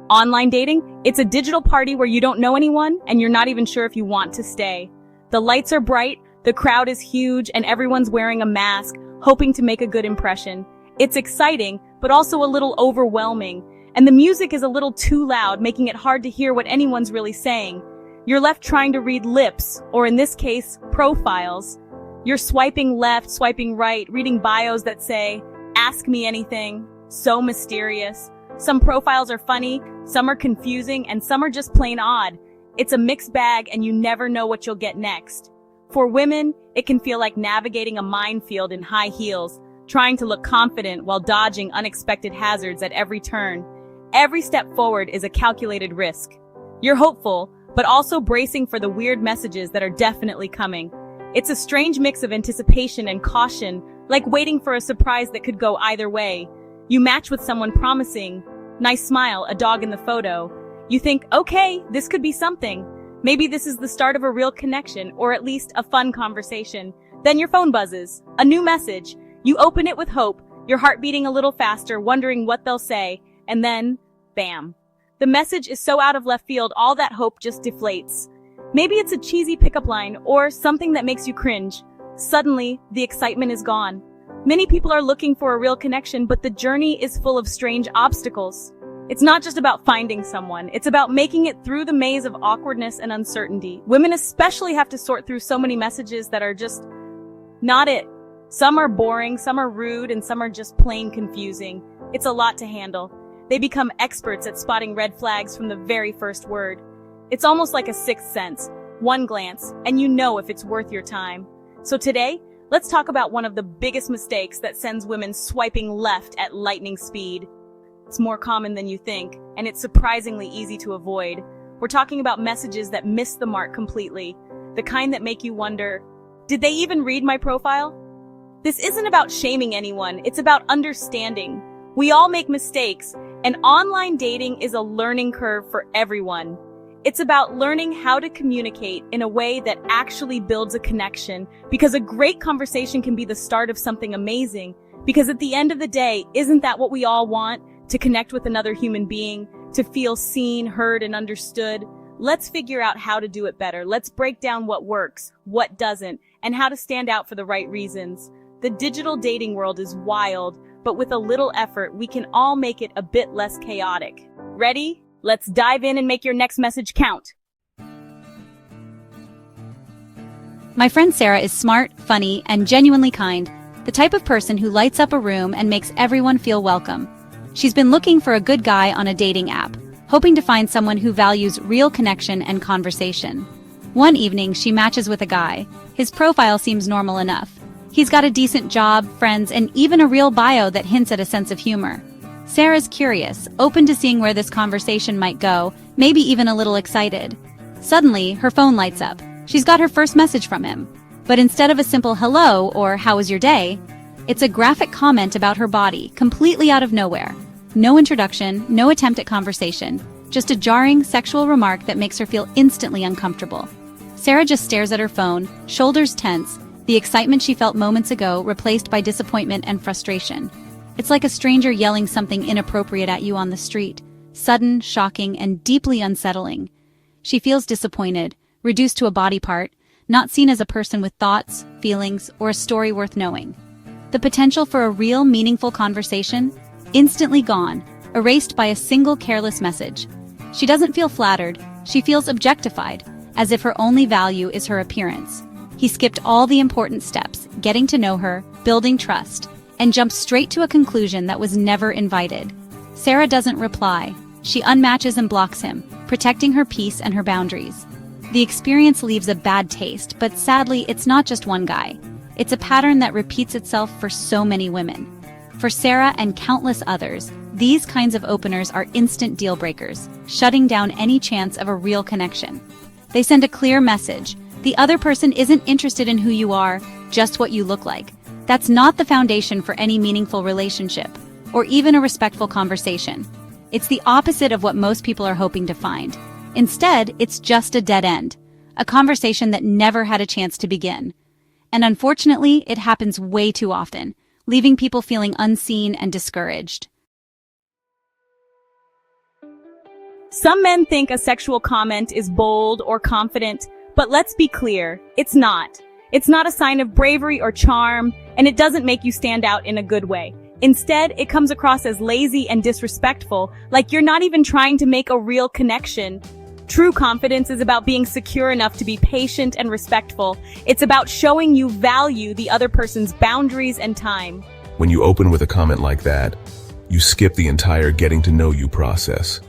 Online dating? It's a digital party where you don't know anyone and you're not even sure if you want to stay. The lights are bright, the crowd is huge, and everyone's wearing a mask, hoping to make a good impression. It's exciting, but also a little overwhelming. And the music is a little too loud, making it hard to hear what anyone's really saying. You're left trying to read lips, or in this case, profiles. You're swiping left, swiping right, reading bios that say, "Ask me anything." So mysterious. Some profiles are funny, some are confusing, and some are just plain odd. It's a mixed bag and you never know what you'll get next. For women, it can feel like navigating a minefield in high heels, trying to look confident while dodging unexpected hazards at every turn. Every step forward is a calculated risk. You're hopeful, but also bracing for the weird messages that are definitely coming. It's a strange mix of anticipation and caution, like waiting for a surprise that could go either way. You match with someone promising, nice smile, a dog in the photo. You think, okay, this could be something. Maybe this is the start of a real connection, or at least a fun conversation. Then your phone buzzes, a new message. You open it with hope, your heart beating a little faster, wondering what they'll say, and then, bam. The message is so out of left field, all that hope just deflates. Maybe it's a cheesy pickup line, or something that makes you cringe. Suddenly, the excitement is gone. Many people are looking for a real connection, but the journey is full of strange obstacles. It's not just about finding someone, it's about making it through the maze of awkwardness and uncertainty. Women especially have to sort through so many messages that are just not it. Some are boring, some are rude, and some are just plain confusing. It's a lot to handle. They become experts at spotting red flags from the very first word. It's almost like a sixth sense. One glance, and you know if it's worth your time. So today, let's talk about one of the biggest mistakes that sends women swiping left at lightning speed. It's more common than you think, and it's surprisingly easy to avoid. We're talking about messages that miss the mark completely. The kind that make you wonder, did they even read my profile? This isn't about shaming anyone, it's about understanding. We all make mistakes, and online dating is a learning curve for everyone. It's about learning how to communicate in a way that actually builds a connection, because a great conversation can be the start of something amazing. Because at the end of the day, isn't that what we all want? To connect with another human being, to feel seen, heard, and understood. Let's figure out how to do it better. Let's break down what works, what doesn't, and how to stand out for the right reasons. The digital dating world is wild, but with a little effort, we can all make it a bit less chaotic. Ready? Let's dive in and make your next message count. My friend Sarah is smart, funny, and genuinely kind, the type of person who lights up a room and makes everyone feel welcome. She's been looking for a good guy on a dating app, hoping to find someone who values real connection and conversation. One evening, she matches with a guy. His profile seems normal enough. He's got a decent job, friends, and even a real bio that hints at a sense of humor. Sarah's curious, open to seeing where this conversation might go, maybe even a little excited. Suddenly, her phone lights up. She's got her first message from him. But instead of a simple hello or how was your day, it's a graphic comment about her body, completely out of nowhere. No introduction, no attempt at conversation, just a jarring sexual remark that makes her feel instantly uncomfortable. Sarah just stares at her phone, shoulders tense, the excitement she felt moments ago replaced by disappointment and frustration. It's like a stranger yelling something inappropriate at you on the street, sudden, shocking, and deeply unsettling. She feels disappointed, reduced to a body part, not seen as a person with thoughts, feelings, or a story worth knowing. The potential for a real, meaningful conversation? Instantly gone, erased by a single careless message. She doesn't feel flattered, she feels objectified, as if her only value is her appearance. He skipped all the important steps, getting to know her, building trust, and jumped straight to a conclusion that was never invited. Sarah doesn't reply. She unmatches and blocks him, protecting her peace and her boundaries. The experience leaves a bad taste, but sadly, it's not just one guy. It's a pattern that repeats itself for so many women. For Sarah and countless others, these kinds of openers are instant deal breakers, shutting down any chance of a real connection. They send a clear message. The other person isn't interested in who you are, just what you look like. That's not the foundation for any meaningful relationship, or even a respectful conversation. It's the opposite of what most people are hoping to find. Instead, it's just a dead end, a conversation that never had a chance to begin. And unfortunately, it happens way too often, leaving people feeling unseen and discouraged. Some men think a sexual comment is bold or confident, but let's be clear, it's not. It's not a sign of bravery or charm, and it doesn't make you stand out in a good way. Instead, it comes across as lazy and disrespectful, like you're not even trying to make a real connection. True confidence is about being secure enough to be patient and respectful. It's about showing you value the other person's boundaries and time. When you open with a comment like that, you skip the entire getting to know you process.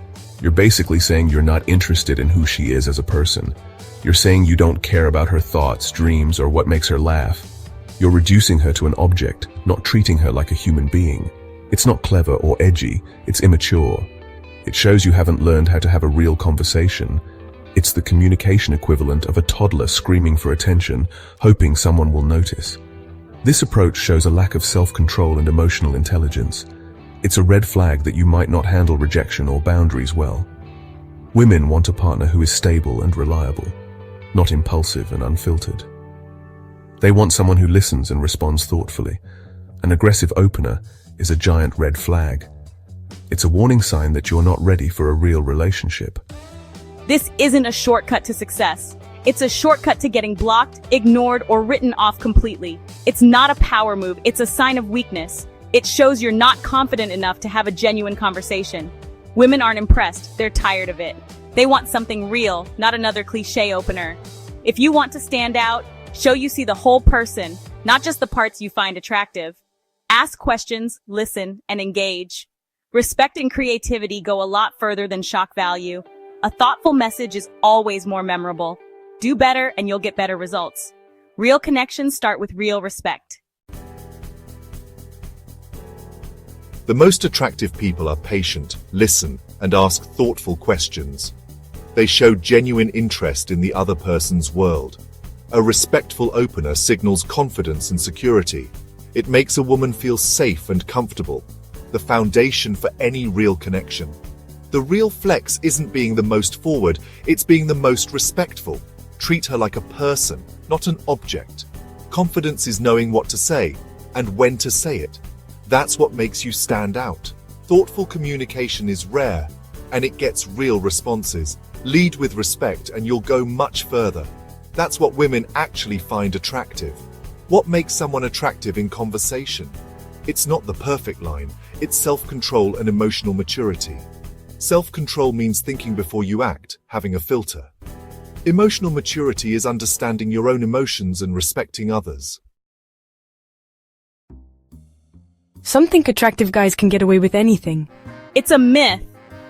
You're basically saying you're not interested in who she is as a person. You're saying you don't care about her thoughts, dreams, or what makes her laugh. You're reducing her to an object, not treating her like a human being. It's not clever or edgy, it's immature. It shows you haven't learned how to have a real conversation. It's the communication equivalent of a toddler screaming for attention, hoping someone will notice. This approach shows a lack of self-control and emotional intelligence. It's a red flag that you might not handle rejection or boundaries well. Women want a partner who is stable and reliable, not impulsive and unfiltered. They want someone who listens and responds thoughtfully. An aggressive opener is a giant red flag. It's a warning sign that you're not ready for a real relationship. This isn't a shortcut to success. It's a shortcut to getting blocked, ignored, or written off completely. It's not a power move, it's a sign of weakness. It shows you're not confident enough to have a genuine conversation. Women aren't impressed, they're tired of it. They want something real, not another cliché opener. If you want to stand out, show you see the whole person, not just the parts you find attractive. Ask questions, listen, and engage. Respect and creativity go a lot further than shock value. A thoughtful message is always more memorable. Do better and you'll get better results. Real connections start with real respect. The most attractive people are patient, listen, and ask thoughtful questions. They show genuine interest in the other person's world. A respectful opener signals confidence and security. It makes a woman feel safe and comfortable, the foundation for any real connection. The real flex isn't being the most forward, it's being the most respectful. Treat her like a person, not an object. Confidence is knowing what to say, and when to say it. That's what makes you stand out. Thoughtful communication is rare, and it gets real responses. Lead with respect and you'll go much further. That's what women actually find attractive. What makes someone attractive in conversation? It's not the perfect line, it's self-control and emotional maturity. Self-control means thinking before you act, having a filter. Emotional maturity is understanding your own emotions and respecting others. Some think attractive guys can get away with anything. It's a myth.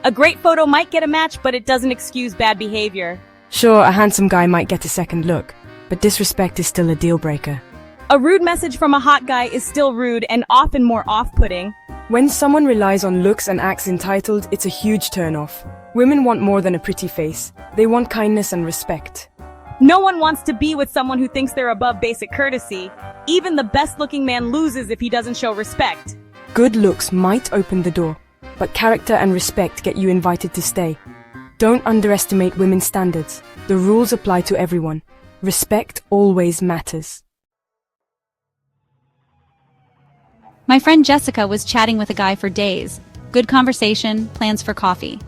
A great photo might get a match, but it doesn't excuse bad behavior. Sure, a handsome guy might get a second look, but disrespect is still a deal breaker. A rude message from a hot guy is still rude and often more off-putting. When someone relies on looks and acts entitled, it's a huge turnoff. Women want more than a pretty face. They want kindness and respect. No one wants to be with someone who thinks they're above basic courtesy. Even the best-looking man loses if he doesn't show respect. Good looks might open the door, but character and respect get you invited to stay. Don't underestimate women's standards. The rules apply to everyone. Respect always matters. My friend Jessica was chatting with a guy for days. Good conversation, plans for coffee.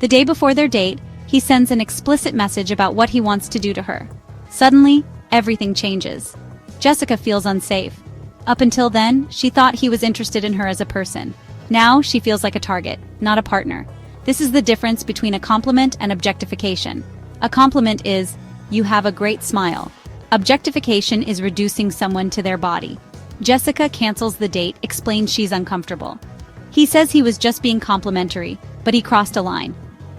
The day before their date, he sends an explicit message about what he wants to do to her. Suddenly, everything changes. Jessica feels unsafe. Up until then, she thought he was interested in her as a person. Now, she feels like a target, not a partner. This is the difference between a compliment and objectification. A compliment is, "You have a great smile." Objectification is reducing someone to their body. Jessica cancels the date, explains she's uncomfortable. He says he was just being complimentary, but he crossed a line.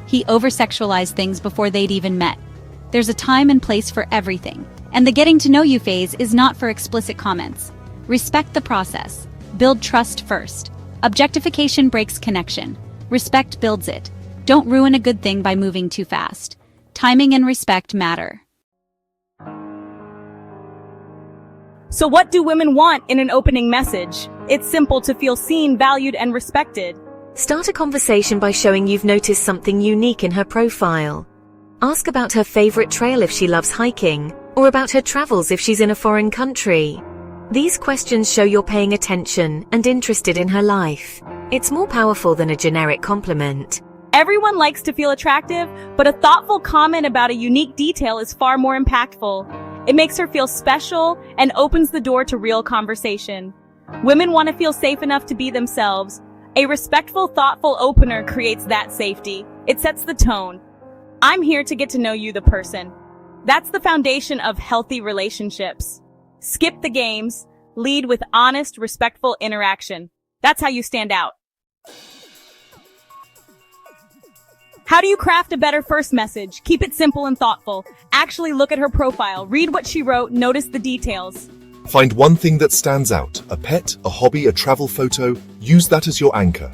He over-sexualized things before they'd even met. There's a time and place for everything, and the getting to know you phase is not for explicit comments. Respect the process. Build trust first. Objectification breaks connection. Respect builds it. Don't ruin a good thing by moving too fast. Timing and respect matter. So what do women want in an opening message? It's simple: to feel seen, valued, and respected. Start a conversation by showing you've noticed something unique in her profile. Ask about her favorite trail if she loves hiking, or about her travels if she's in a foreign country. These questions show you're paying attention and interested in her life. It's more powerful than a generic compliment. Everyone likes to feel attractive, but a thoughtful comment about a unique detail is far more impactful. It makes her feel special and opens the door to real conversation. Women want to feel safe enough to be themselves. A respectful, thoughtful opener creates that safety. It sets the tone. I'm here to get to know you, the person. That's the foundation of healthy relationships. Skip the games. Lead with honest, respectful interaction. That's how you stand out. How do you craft a better first message? Keep it simple and thoughtful. Actually look at her profile, read what she wrote, notice the details. Find one thing that stands out, a pet, a hobby, a travel photo. Use that as your anchor.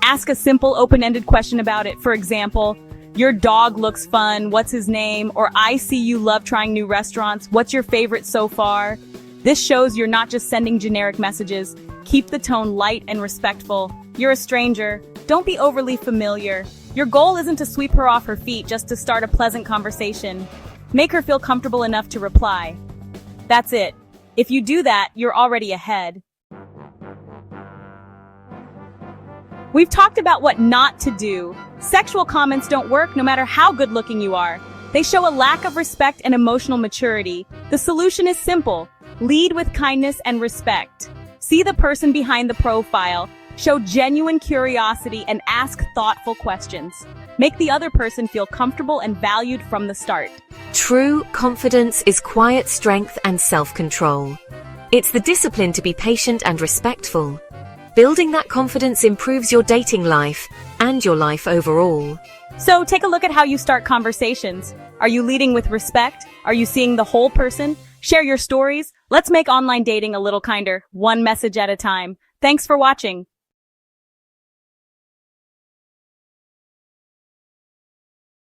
Ask a simple open-ended question about it. For example, your dog looks fun, what's his name? Or I see you love trying new restaurants, what's your favorite so far? This shows you're not just sending generic messages. Keep the tone light and respectful. You're a stranger. Don't be overly familiar. Your goal isn't to sweep her off her feet, just to start a pleasant conversation. Make her feel comfortable enough to reply. That's it. If you do that, you're already ahead. We've talked about what not to do. Sexual comments don't work no matter how good-looking you are. They show a lack of respect and emotional maturity. The solution is simple. Lead with kindness and respect. See the person behind the profile. Show genuine curiosity and ask thoughtful questions. Make the other person feel comfortable and valued from the start. True confidence is quiet strength and self-control. It's the discipline to be patient and respectful. Building that confidence improves your dating life and your life overall. So take a look at how you start conversations. Are you leading with respect? Are you seeing the whole person? Share your stories. Let's make online dating a little kinder, one message at a time. Thanks for watching.